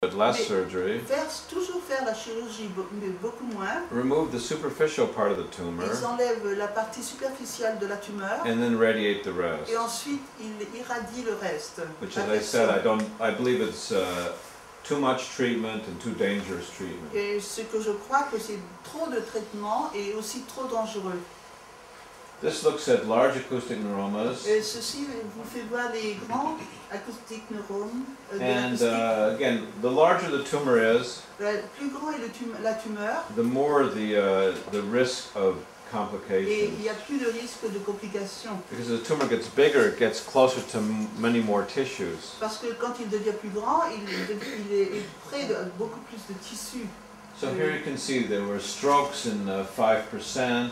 but less surgery. Toujours faire la chirurgie, mais beaucoup moins. Remove the superficial part of the tumor. Ils enlèvent la partie superficielle de la tumeur. And then radiate the rest. Et ensuite, ils irradient le reste. Which, as I said, I believe it's too much treatment and too dangerous treatment. Et ce que je crois que c'est trop de traitement et aussi trop dangereux. This looks at large acoustic neuromas. Et ceci vous fait voir les grands acoustic neuromes. And again, the larger the tumor is, Plus grand est la tumeur, the more the risk of complications. et il y a plus de risque de complications. Because as the tumor gets bigger, it gets closer to many more tissues. Parce que quand il devient plus grand, il est près de beaucoup plus de tissus. So here you can see there were strokes in 5%.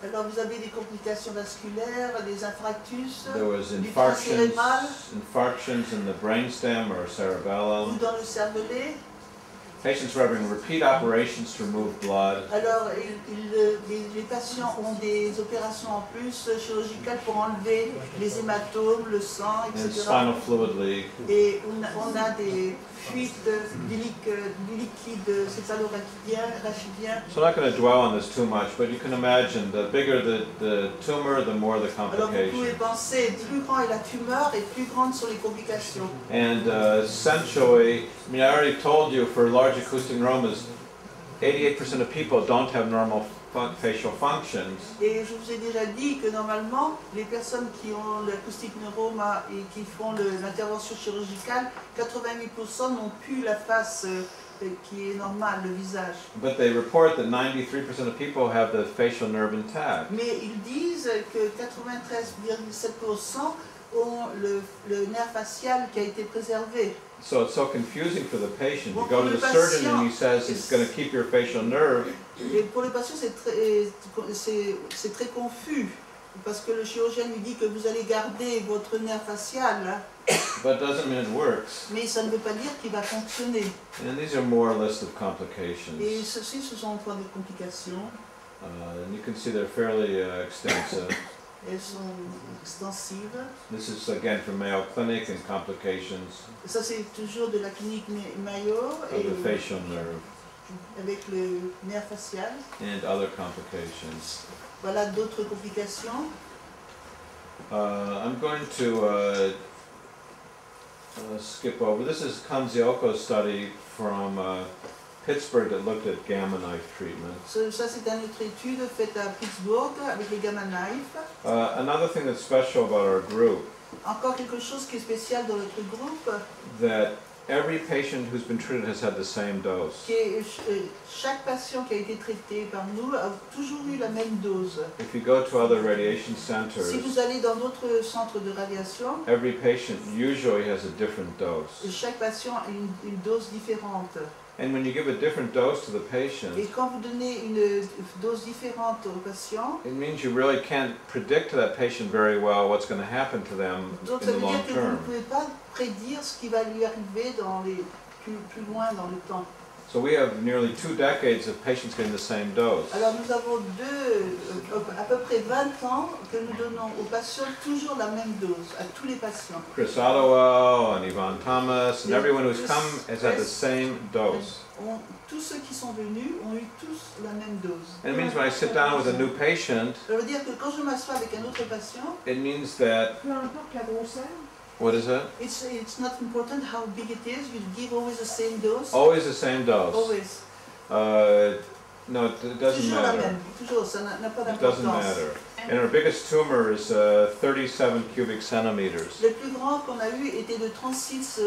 Alors vous avez des complications vasculaires, des infarctus, There was du tronc cérébral, infarctions in the brainstem or ou cerebellum. dans le cervelet. Patients were having repeat operations to remove blood. Alors les patients ont des opérations en plus chirurgicales pour enlever les hématomes, le sang, And etc. spinal fluid leak. Et on a des fuites du liquide céphalorachidien. So I'm not going to dwell on this too much, but you can imagine the bigger the tumor, the more the Alors vous pouvez complications. penser, plus grand est la tumeur et plus grandes sont les complications. And essentially, I mean, I already told you for large acoustic neuromas, 88% of people don't have normal facial functions. Et je vous ai déjà dit que normalement, les personnes qui ont l'acoustic neuroma et qui font l'intervention chirurgicale, 88% n'ont plus la face qui est normale, le visage. But they report that 93% of people have the facial nerve intact. Mais ils disent que 93,7% ont le nerf facial qui a été préservé. So it's so confusing for the patient. You Bon, go to pour the le surgeon and he patient, says he's going to keep your facial nerve. Et pour le patient, c'est très confus, parce que le chirurgien lui dit que vous allez garder votre nerf facial, hein, But doesn't mean it works. mais ça ne veut pas dire qu'il va fonctionner. And these are more a list of complications. Et ceci, ce sont encore des complications. And you can see they're fairly extensive. Elles sont extensives. This is again from Mayo Clinic and complications Et ça, c'est toujours de la clinique Mayo of et the facial nerve avec le nerf facial. and other complications. Voilà d'autres complications. I'm going to skip over. This is Kanzioko's study from Pittsburgh that looked at gamma knife treatment. Ça, c'est une autre étude faite à Pittsburgh avec les gamma knife. Another thing that's special about our group, Encore quelque chose qui est spécial dans notre groupe, that every patient who's been treated has had the same dose. chaque patient qui a été traité par nous a toujours eu la même dose. If you go to other radiation Si centers, vous allez dans d'autres centres de radiation, every patient usually has a different dose. chaque patient a une dose différente. And when you give a different dose to the Et patient, quand vous donnez une dose différente au patient, it means you really can't predict to that patient very well what's going to happen to them donc in ça the veut long dire que vous ne term. pouvez pas prédire ce qui va lui arriver dans plus loin dans le temps. So we have nearly 2 decades of patients getting the same dose. Alors nous avons à peu près 20 ans que nous donnons aux patients toujours la même dose, à tous les patients. Chris Ottowell and Yvonne Thomas and everyone who's come has had the same dose. Tous ceux qui sont venus ont eu tous la même dose. And it means when I sit down with a new patient, Ça veut dire que quand je m'assois avec un autre patient, it means that, Peu importe la grosseur. what is it? it's not important how big it is, you give always the same dose. Always the same dose. Always. No, it doesn't Toujours la matter. même, toujours, ça n'a pas It doesn't d'importance. matter. And our biggest tumor is 37 cubic centimeters. Le plus grand qu'on a eu était de 36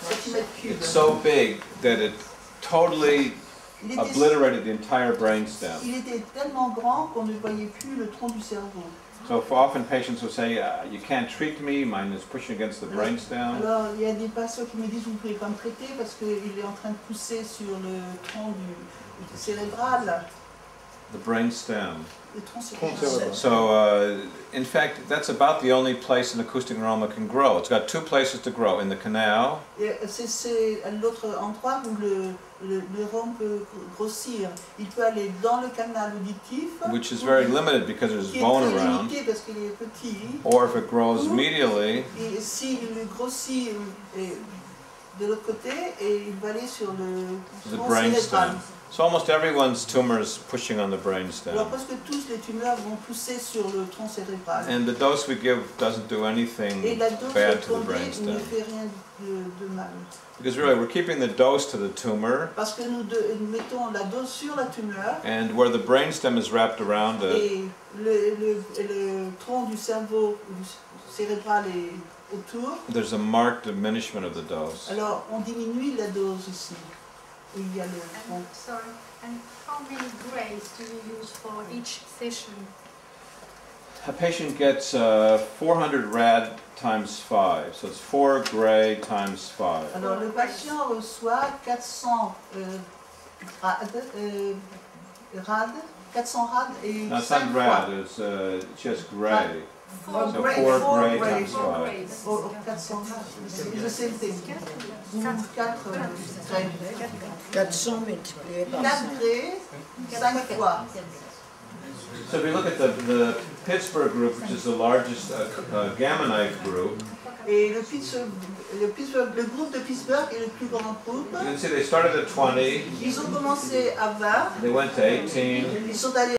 cm3. It's so big that it totally obliterated the entire brainstem. Il était tellement grand qu'on ne voyait plus le tronc du cerveau. So often patients will say, you can't treat me, mine is pushing against the brainstem. Alors, il y a des patients qui me disent vous ne pouvez pas me traiter parce qu'il est en train de pousser sur le tronc du cérébral. The brainstem. Le tronc cérébral. So, in fact, that's about the only place an acoustic neuroma can grow. It's got 2 places to grow, in the canal. C'est l'autre endroit où le neurome peut grossir. Il peut aller dans le canal auditif, Which is very limited because there's qui est bone très around. limité parce qu'il est petit. Or if it grows medially, Et s'il grossit de l'autre côté et il va aller sur le tronc brainstem. cérébral. So almost everyone's tumor is pushing on the Alors brainstem. presque tous les tumeurs vont pousser sur le tronc cérébral. And the dose we give doesn't do Et anything la dose bad to the donnée ne brainstem. fait rien de mal. Because really, we're keeping the dose to the tumor, Parce que nous mettons la dose sur la tumeur and where the brainstem is wrapped around it, et le tronc du cerveau cérébral est autour. there's a marked diminishment of the dose. Alors on diminue la dose ici. Et il y a le tronc. And, sorry, and how many grays do you use for each session? A patient gets 400 rad times 5, so it's 4 gray times 5. Alors le patient reçoit 400 rad et Now it's 5 not fois. rad, it's just gray. Four So gray, 4 four gray gray. times 5. Grays. Oh, 400 rad, it's the same thing. 4 grès. 400 multiplié par 4 grès, 5 fois. So if you look at the Pittsburgh group, which is the largest gamma knife group, Et le groupe de Pittsburgh est le plus grand groupe. you can see they started at 20, Ils ont commencé à 20, they went to 18, ils sont allés